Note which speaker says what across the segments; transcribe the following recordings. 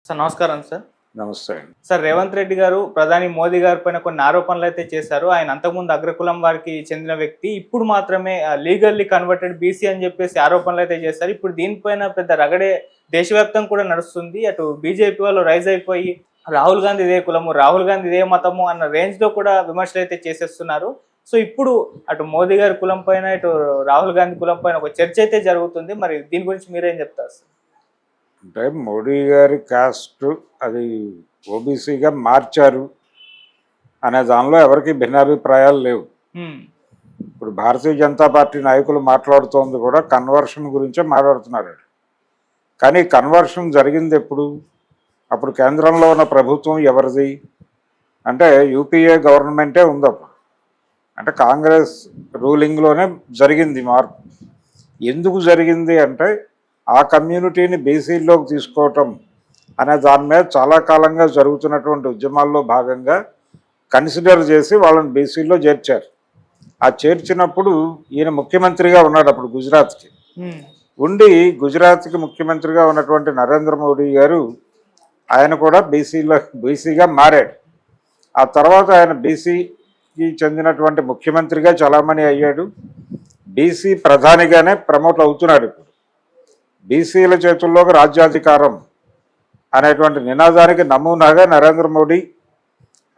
Speaker 1: Sir నమస్కారం sir.
Speaker 2: నమస్తే అండి.
Speaker 1: సార్ రేవంత్ రెడ్డి గారు ప్రధాని మోదీ గారి పైన కొన్ని ఆరోపణలు అయితే చేశారు. ఆయన అంతకుముందు అగ్రకులం వారికి చెందిన వ్యక్తి. ఇప్పుడు మాత్రమే లీగల్లీ కన్వర్టెడ్ బీసీ అని చెప్పేసి ఆరోపణలు అయితే చేశారు. ఇప్పుడు దీనిపైన పెద్ద రగడే దేశవ్యాప్తంగా కూడా నడుస్తుంది. అటు బీజేపీ వాళ్ళు రైజ్ అయిపోయి రాహుల్ గాంధీ ఇదే కులము, రాహుల్ గాంధీ ఇదే మతము అన్న రేంజ్లో కూడా విమర్శలు అయితే చేసేస్తున్నారు. సో ఇప్పుడు అటు మోదీ గారి కులం పైన, ఇటు రాహుల్ గాంధీ కులం పైన ఒక చర్చ అయితే జరుగుతుంది. మరి దీని గురించి మీరేం చెప్తారు సార్?
Speaker 2: అంటే మోడీ గారి కాస్ట్ అది ఓబీసీగా మార్చారు అనే దానిలో ఎవరికి భిన్నాభిప్రాయాలు లేవు. ఇప్పుడు భారతీయ జనతా పార్టీ నాయకులు మాట్లాడుతోంది కూడా కన్వర్షన్ గురించే మాట్లాడుతున్నారు. కానీ కన్వర్షన్ జరిగింది ఎప్పుడు? అప్పుడు కేంద్రంలో ఉన్న ప్రభుత్వం ఎవరిది అంటే యూపీఏ గవర్నమెంటే ఉంది అప్పుడు. అంటే కాంగ్రెస్ రూలింగ్లోనే జరిగింది మార్పు. ఎందుకు జరిగింది అంటే ఆ కమ్యూనిటీని బీసీల్లోకి తీసుకోవటం అనే దాని మీద చాలా కాలంగా జరుగుతున్నటువంటి ఉద్యమాల్లో భాగంగా కన్సిడర్ చేసి వాళ్ళని బీసీల్లో చేర్చారు. ఆ చేర్చినప్పుడు ఈయన ముఖ్యమంత్రిగా ఉన్నాడు అప్పుడు గుజరాత్కి. ఉండి గుజరాత్కి ముఖ్యమంత్రిగా ఉన్నటువంటి నరేంద్ర మోడీ గారు ఆయన కూడా బీసీగా మారాడు. ఆ తర్వాత ఆయన బీసీకి చెందినటువంటి ముఖ్యమంత్రిగా చలామణి అయ్యాడు. బీసీ ప్రధానిగానే ప్రమోట్ అవుతున్నాడు. ఇప్పుడు బీసీల చేతుల్లోకి రాజ్యాధికారం అనేటువంటి నినాదానికి నమూనాగా నరేంద్ర మోడీ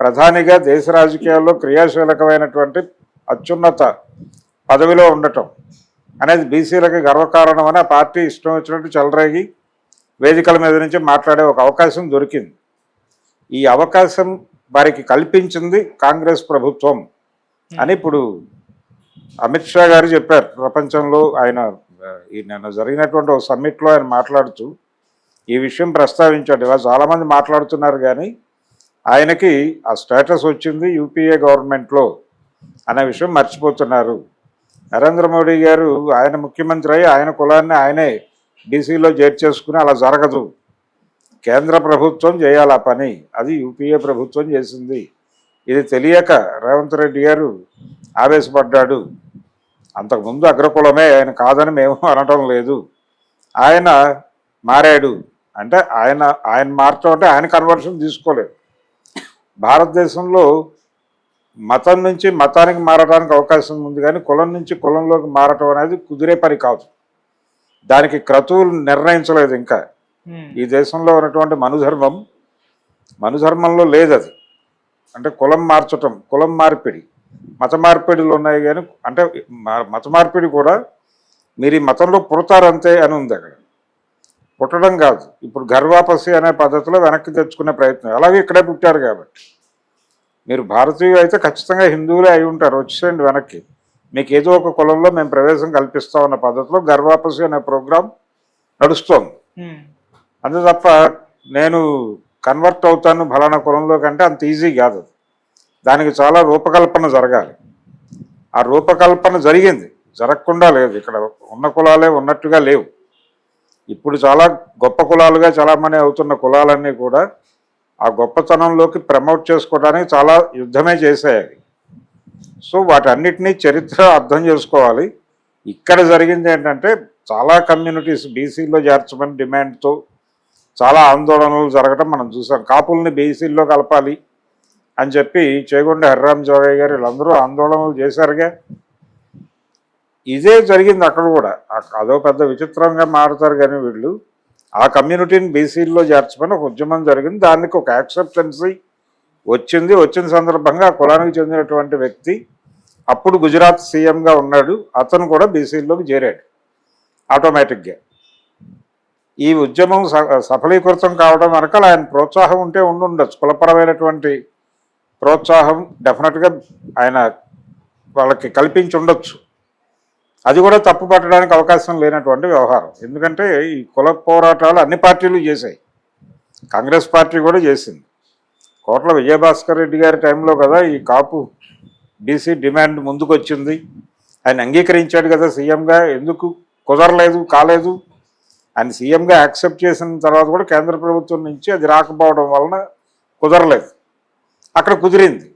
Speaker 2: ప్రధానిగా దేశ రాజకీయాల్లో క్రియాశీలకమైనటువంటి అత్యున్నత పదవిలో ఉండటం అనేది బీసీలకి గర్వకారణం అని ఆ పార్టీ ఇష్టం వచ్చినట్టు చెలరేగి వేదికల మీద నుంచి మాట్లాడే ఒక అవకాశం దొరికింది. ఈ అవకాశం వారికి కల్పించింది కాంగ్రెస్ ప్రభుత్వం అని ఇప్పుడు అమిత్ షా గారు చెప్పారు. ప్రపంచంలో ఆయన నిన్న జరిగినటువంటి ఒక సమ్మిట్లో ఆయన మాట్లాడుతూ ఈ విషయం ప్రస్తావించాడు. ఇలా చాలామంది మాట్లాడుతున్నారు కానీ ఆయనకి ఆ స్టేటస్ వచ్చింది యూపీఏ గవర్నమెంట్లో అనే విషయం మర్చిపోతున్నారు. నరేంద్ర మోడీ గారు ఆయన ముఖ్యమంత్రి అయ్యి ఆయన కులాన్ని ఆయనే బీసీలో చేర్చేసుకుని అలా జరగదు. కేంద్ర ప్రభుత్వం చేయాలి ఆ పని. అది యూపీఏ ప్రభుత్వం చేసింది. ఇది తెలియక రేవంత్ రెడ్డి గారు ఆవేశపడ్డాడు. అంతకుముందు అగ్రకులమే, ఆయన కాదని మేము అనటం లేదు. ఆయన మారాడు అంటే ఆయన మారటం అంటే ఆయన కన్వర్షన్ తీసుకోలేదు. భారతదేశంలో మతం నుంచి మతానికి మారడానికి అవకాశం ఉంది కానీ కులం నుంచి కులంలోకి మారటం అనేది కుదిరే పని కాదు. దానికి క్రతువులు నిర్ణయించలేదు ఇంకా. ఈ దేశంలో ఉన్నటువంటి మనుధర్మంలో లేదు అది. అంటే కులం మార్చటం, కులం మార్పిడి, మత మార్పిడిలు ఉన్నాయి. కానీ అంటే మత మార్పిడి కూడా మీరు ఈ మతంలో పుడతారంతే అని ఉంది. అక్కడ పుట్టడం కాదు. ఇప్పుడు గర్వాపసి అనే పద్ధతిలో వెనక్కి తెచ్చుకునే ప్రయత్నం. అలాగే ఇక్కడే పుట్టారు కాబట్టి మీరు భారతీయులు అయితే ఖచ్చితంగా హిందువులే అయి ఉంటారు. వచ్చేయండి వెనక్కి, మీకు ఏదో ఒక కులంలో మేము ప్రవేశం కల్పిస్తామన్న పద్ధతిలో గర్వాపసి అనే ప్రోగ్రాం నడుస్తోంది. అంతే తప్ప నేను కన్వర్ట్ అవుతాను ఫలానా కులంలో కంటే అంత ఈజీ కాదు. దానికి చాలా రూపకల్పన జరగాలి. ఆ రూపకల్పన జరిగింది, జరగకుండా లేదు. ఇక్కడ ఉన్న కులాలే ఉన్నట్టుగా లేవు. ఇప్పుడు చాలా గొప్ప కులాలుగా చాలామంది అవుతున్న కులాలన్నీ కూడా ఆ గొప్పతనంలోకి ప్రమోట్ చేసుకోవడానికి చాలా యుద్ధమే చేశాయి. సో వాటన్నిటినీ చరిత్ర అర్థం చేసుకోవాలి. ఇక్కడ జరిగింది ఏంటంటే చాలా కమ్యూనిటీస్ బీసీలో చేర్చమని డిమాండ్తో చాలా ఆందోళనలు జరగడం మనం చూసాం. కాపుల్ని బీసీల్లో కలపాలి అని చెప్పి చేగొండ హరిరామ్ జోగయ్య గారు వీళ్ళందరూ ఆందోళనలు చేశారుగా. ఇదే జరిగింది అక్కడ కూడా. అదో పెద్ద విచిత్రంగా మారుతారు కానీ వీళ్ళు ఆ కమ్యూనిటీని బీసీల్లో చేర్చమని ఒక ఉద్యమం జరిగింది. దానికి ఒక యాక్సెప్టెన్సీ వచ్చిన సందర్భంగా ఆ కులానికి చెందినటువంటి వ్యక్తి అప్పుడు గుజరాత్ సీఎంగా ఉన్నాడు. అతను కూడా బీసీల్లోకి చేరాడు ఆటోమేటిక్గా. ఈ ఉద్యమం సఫలీకృతం కావడం వెనకాల ఆయన ప్రోత్సాహం ఉంటే ఉండొచ్చు. కులపరమైనటువంటి ప్రోత్సాహం డెఫినెట్గా ఆయన వాళ్ళకి కల్పించి ఉండొచ్చు. అది కూడా తప్పు పట్టడానికి అవకాశం లేనటువంటి వ్యవహారం. ఎందుకంటే ఈ కుల పోరాటాలు అన్ని పార్టీలు చేశాయి. కాంగ్రెస్ పార్టీ కూడా చేసింది. కోట్ల విజయభాస్కర్ రెడ్డి గారి టైంలో కదా ఈ కాపు బీసీ డిమాండ్ ముందుకు వచ్చింది. ఆయన అంగీకరించాడు కదా సీఎంగా. ఎందుకు కుదరలేదు, కాలేదు. ఆయన సీఎంగా యాక్సెప్ట్ చేసిన తర్వాత కూడా కేంద్ర ప్రభుత్వం నుంచి అది రాకపోవడం వలన కుదరలేదు. అక్కడ కుదిరింది.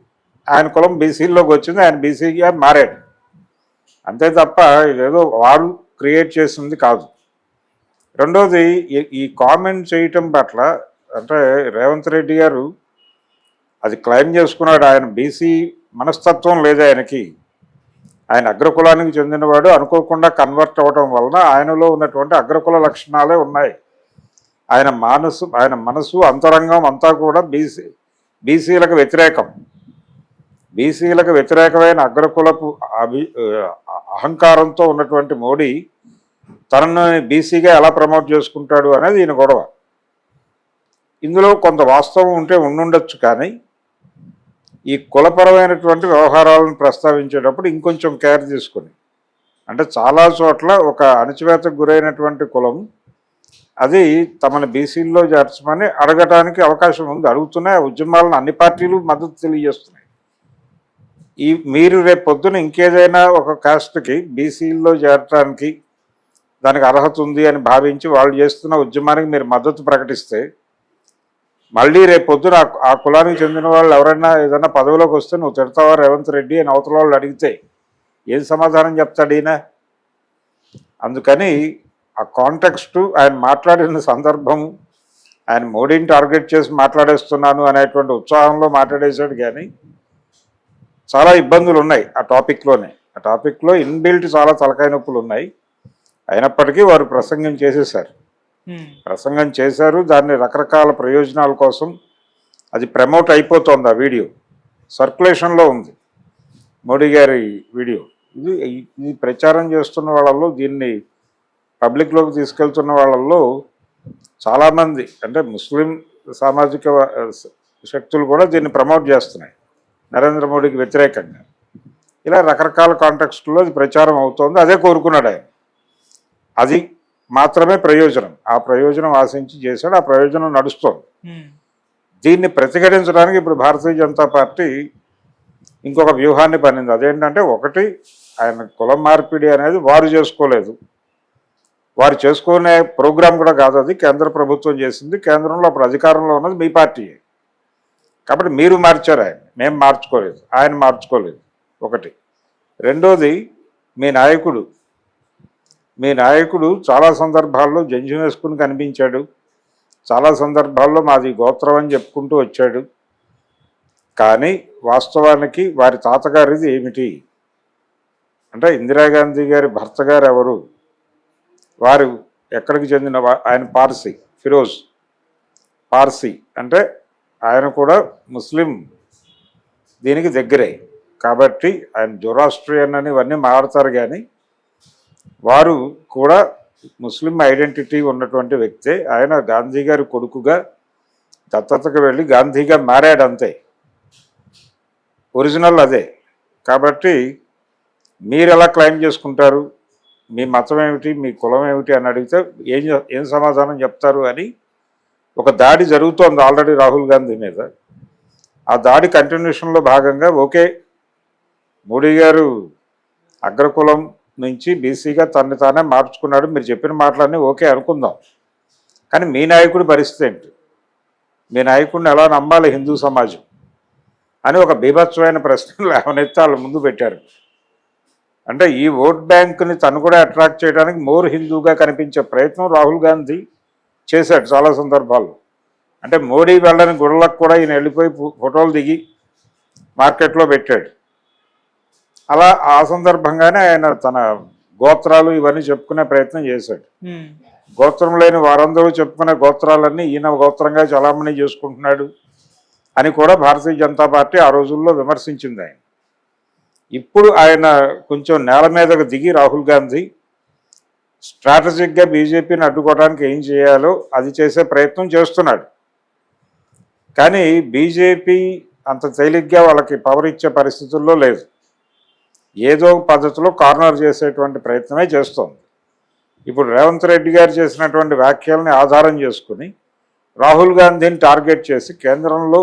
Speaker 2: ఆయన కులం బీసీల్లోకి వచ్చింది, ఆయన బీసీగా మారాడు. అంతే తప్ప ఇదేదో వాడు క్రియేట్ చేసింది కాదు. రెండోది ఈ కామెంట్ చేయటం పట్ల అంటే రేవంత్ రెడ్డి గారు అది క్లెయిమ్ చేసుకున్నాడు. ఆయన బీసీ మనస్తత్వం లేదు ఆయనకి. ఆయన అగ్రకులానికి చెందినవాడు. అనుకోకుండా కన్వర్ట్ అవ్వడం వలన ఆయనలో ఉన్నటువంటి అగ్రకుల లక్షణాలే ఉన్నాయి. ఆయన మనసు అంతరంగం అంతా కూడా బీసీలకు వ్యతిరేకం. బీసీలకు వ్యతిరేకమైన అగ్రకులపు అహంకారంతో ఉన్నటువంటి మోడీ తనను బీసీగా ఎలా ప్రమోట్ చేసుకుంటాడు అనేది ఈయన గొడవ. ఇందులో కొంత వాస్తవం ఉంటే ఉండుండొచ్చు, కానీ ఈ కులపరమైనటువంటి వ్యవహారాలను ప్రస్తావించేటప్పుడు ఇంకొంచెం కేర్ తీసుకుని, అంటే చాలా చోట్ల ఒక అణచివేతకు గురైనటువంటి కులం అది తమను బీసీల్లో చేర్చమని అడగటానికి అవకాశం ఉంది. అడుగుతున్నాయి. ఆ ఉద్యమాలను అన్ని పార్టీలు మద్దతు తెలియజేస్తున్నాయి. మీరు రేపు పొద్దున ఇంకేదైనా ఒక కాస్ట్కి బీసీల్లో చేరటానికి దానికి అర్హత ఉంది అని భావించి వాళ్ళు చేస్తున్న ఉద్యమానికి మీరు మద్దతు ప్రకటిస్తే, మళ్ళీ రేపు పొద్దున ఆ కులానికి చెందిన వాళ్ళు ఎవరైనా ఏదైనా పదవిలోకి వస్తే నువ్వు తిడతావా రేవంత్ రెడ్డి అని అవతల వాళ్ళు అడిగితే ఏం సమాధానం చెప్తాడు ఈయన? అందుకని ఆ కాంటెక్స్ట్, ఆయన మాట్లాడిన సందర్భము, ఆయన మోడీని టార్గెట్ చేసి మాట్లాడేస్తున్నాను అనేటువంటి ఉత్సాహంలో మాట్లాడేశాడు, కానీ చాలా ఇబ్బందులు ఉన్నాయి ఆ టాపిక్లోనే. ఆ టాపిక్లో ఇన్బిల్ట్ చాలా తలకాయ నొప్పులు ఉన్నాయి. అయినప్పటికీ వారు ప్రసంగం చేశారు. దాన్ని రకరకాల ప్రయోజనాల కోసం అది ప్రమోట్ అయిపోతుంది. ఆ వీడియో సర్క్యులేషన్లో ఉంది, మోడీ గారి వీడియో. ఇది ప్రచారం చేస్తున్న వాళ్ళల్లో, దీన్ని పబ్లిక్లోకి తీసుకెళ్తున్న వాళ్ళల్లో చాలామంది, అంటే ముస్లిం సామాజిక శక్తులు కూడా దీన్ని ప్రమోట్ చేస్తున్నాయి నరేంద్ర మోడీకి వ్యతిరేకంగా. ఇలా రకరకాల కాంటెక్స్ట్లో అది ప్రచారం అవుతోంది. అదే కోరుకున్నాడు ఆయన. అది మాత్రమే ప్రయోజనం. ఆ ప్రయోజనం ఆశించి చేశాడు. ఆ ప్రయోజనం నడుస్తోంది. దీన్ని ప్రతిఘటించడానికి ఇప్పుడు భారతీయ జనతా పార్టీ ఇంకొక వ్యూహాన్ని పన్నింది. అదేంటంటే, ఒకటి, ఆయన కులం మార్పిడి అనేది వారు చేసుకోలేదు. వారు చేసుకునే ప్రోగ్రాం కూడా కాదు అది, కేంద్ర ప్రభుత్వం చేసింది. కేంద్రంలో అప్పుడు అధికారంలో ఉన్నది మీ పార్టీయే. కాబట్టి మీరు మార్చారు, మేము మార్చుకోలేదు, ఆయన మార్చుకోలేదు. ఒకటి. రెండోది, మీ నాయకుడు చాలా సందర్భాల్లో జంజం వేసుకుని కనిపించాడు. చాలా సందర్భాల్లో మాది గోత్రం అని చెప్పుకుంటూ వచ్చాడు. కానీ వాస్తవానికి వారి తాతగారిది ఏమిటి అంటే, ఇందిరాగాంధీ గారి భర్త గారు ఎవరు, వారు ఎక్కడికి చెందిన, ఆయన ఫిరోజ్ పార్సీ, అంటే ఆయన కూడా ముస్లిం దీనికి దగ్గరే. కాబట్టి ఆయన జొరాస్ట్రియన్ అని ఇవన్నీ మాట్లాడతారు, కానీ వారు కూడా ముస్లిం ఐడెంటిటీ ఉన్నటువంటి వ్యక్తే. ఆయన గాంధీ గారి కొడుకుగా దత్తతకు వెళ్ళి గాంధీగా మారాడు, అంతే. ఒరిజినల్ అదే. కాబట్టి మీరు ఎలా క్లెయిమ్ చేసుకుంటారు, మీ మతం ఏమిటి, మీ కులం ఏమిటి అని అడిగితే ఏం సమాధానం చెప్తారు అని ఒక దాడి జరుగుతోంది ఆల్రెడీ రాహుల్ గాంధీ మీద. ఆ దాడి కంటిన్యూషన్లో భాగంగా, ఓకే, మోడీ గారు అగ్రకులం నుంచి బీసీగా తనని తానే మార్చుకున్నాడు, మీరు చెప్పిన మాటలన్నీ ఓకే అనుకుందాం, కానీ మీ నాయకుడి పరిస్థితి ఏంటి, మీ నాయకుడిని ఎలా నమ్మాలి హిందూ సమాజం అని ఒక బీభత్సమైన ప్రశ్నలు లేవనెత్తి వాళ్ళ ముందు పెట్టారు. అంటే ఈ ఓట్ బ్యాంకుని తను కూడా అట్రాక్ట్ చేయడానికి మోర్ హిందూగా కనిపించే ప్రయత్నం రాహుల్ గాంధీ చేశాడు చాలా సందర్భాల్లో. అంటే మోడీ వెళ్ళని గుళ్ళకు కూడా ఈయన వెళ్ళిపోయి ఫోటోలు దిగి మార్కెట్లో పెట్టాడు. అలా ఆ సందర్భంగానే ఆయన తన గోత్రాలు ఇవన్నీ చెప్పుకునే ప్రయత్నం చేశాడు. గోత్రం లేని వారందరూ చెప్పుకునే గోత్రాలన్నీ ఈయన గోత్రంగా చలామణి చేసుకుంటున్నాడు అని కూడా భారతీయ జనతా పార్టీ ఆ రోజుల్లో విమర్శించింది ఆయన. ఇప్పుడు ఆయన కొంచెం నేల మీదకు దిగి రాహుల్ గాంధీ స్ట్రాటజిక్గా బీజేపీని అడ్డుకోవడానికి ఏం చేయాలో అది చేసే ప్రయత్నం చేస్తున్నాడు. కానీ బీజేపీ అంత తేలిగ్గా వాళ్ళకి పవర్ ఇచ్చే పరిస్థితుల్లో లేదు. ఏదో పద్ధతిలో కార్నర్ చేసేటువంటి ప్రయత్నమే చేస్తోంది. ఇప్పుడు రేవంత్ రెడ్డి గారు చేసినటువంటి వ్యాఖ్యల్ని ఆధారం చేసుకుని రాహుల్ గాంధీని టార్గెట్ చేసి కేంద్రంలో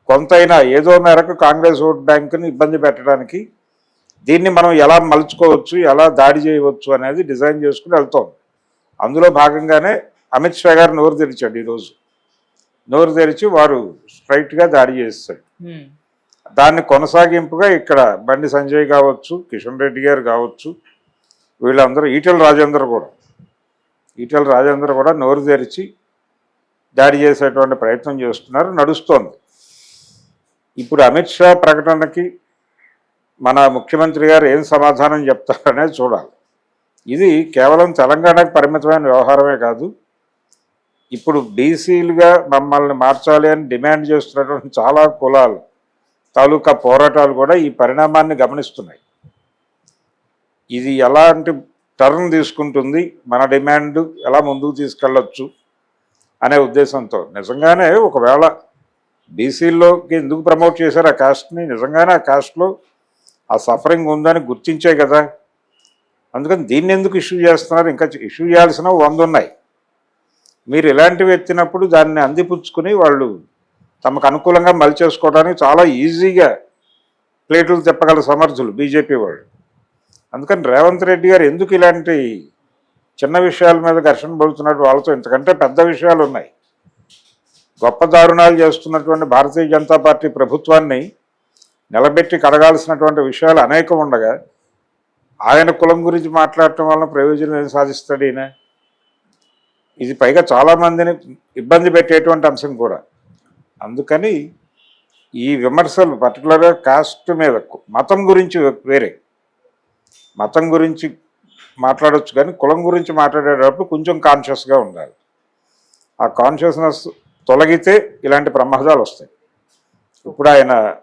Speaker 2: కొంతైనా ఏదో మేరకు కాంగ్రెస్ ఓట్ బ్యాంకుని ఇబ్బంది పెట్టడానికి దీన్ని మనం ఎలా మలుచుకోవచ్చు, ఎలా దాడి చేయవచ్చు అనేది డిజైన్ చేసుకుని వెళ్తోంది. అందులో భాగంగానే అమిత్ షా గారు నోరు తెరిచాడు. ఈరోజు నోరు తెరిచి వారు స్ట్రైట్గా దాడి చేస్తాడు. దాన్ని కొనసాగింపుగా ఇక్కడ బండి సంజయ్ కావచ్చు, కిషన్ రెడ్డి గారు కావచ్చు, వీళ్ళందరూ ఈటెల రాజేందర్ కూడా నోరు తెరిచి దాడి చేసేటువంటి ప్రయత్నం చేస్తున్నారు, నడుస్తోంది. ఇప్పుడు అమిత్ షా ప్రకటనకి మన ముఖ్యమంత్రి గారు ఏం సమాధానం చెప్తారనేది చూడాలి. ఇది కేవలం తెలంగాణకు పరిమితమైన వ్యవహారమే కాదు, ఇప్పుడు బీసీలుగా మమ్మల్ని మార్చాలి అని డిమాండ్ చేస్తున్నటువంటి చాలా కులాలు తాలూకా పోరాటాలు కూడా ఈ పరిణామాన్ని గమనిస్తున్నాయి. ఇది ఎలాంటి టర్న్ తీసుకుంటుంది, మన డిమాండ్ ఎలా ముందుకు తీసుకెళ్ళొచ్చు అనే ఉద్దేశంతో నిజంగానే ఒకవేళ బీసీల్లోకి ఎందుకు ప్రమోట్ చేశారు ఆ కాస్ట్ని, నిజంగానే ఆ కాస్ట్లో ఆ సఫరింగ్ ఉందని గుర్తించే కదా. అందుకని దీన్ని ఎందుకు ఇష్యూ చేస్తున్నారు? ఇంకా ఇష్యూ చేయాల్సినవి 100 ఉన్నాయి. మీరు ఇలాంటివి ఎత్తినప్పుడు దాన్ని అందిపుచ్చుకుని వాళ్ళు తమకు అనుకూలంగా మలిచేసుకోవడానికి చాలా ఈజీగా ప్లేట్లు తిప్పగల సమర్థులు బీజేపీ వాళ్ళు. అందుకని రేవంత్ రెడ్డి గారు ఎందుకు ఇలాంటి చిన్న విషయాల మీద ఘర్షణ పడుతున్నట్టు, వాళ్ళతో ఇంతకంటే పెద్ద విషయాలు ఉన్నాయి. గొప్ప దారుణాలు చేస్తున్నటువంటి భారతీయ జనతా పార్టీ ప్రభుత్వాన్ని నిలబెట్టి కడగాల్సినటువంటి విషయాలు అనేకం ఉండగా ఆయన కులం గురించి మాట్లాడటం వల్ల ప్రయోజనం ఏం సాధిస్తాడు ఈయన? ఇది పైగా చాలామందిని ఇబ్బంది పెట్టేటువంటి అంశం కూడా. అందుకని ఈ విమర్శలు పర్టికులర్గా కాస్ట్ మీద, మతం గురించి వేరే, మతం గురించి మాట్లాడవచ్చు కానీ కులం గురించి మాట్లాడేటప్పుడు కొంచెం కాన్షియస్గా ఉండాలి. ఆ కాన్షియస్నెస్ తొలగితే ఇలాంటి ప్రమాదాలు వస్తాయి. ఇప్పుడు ఆయన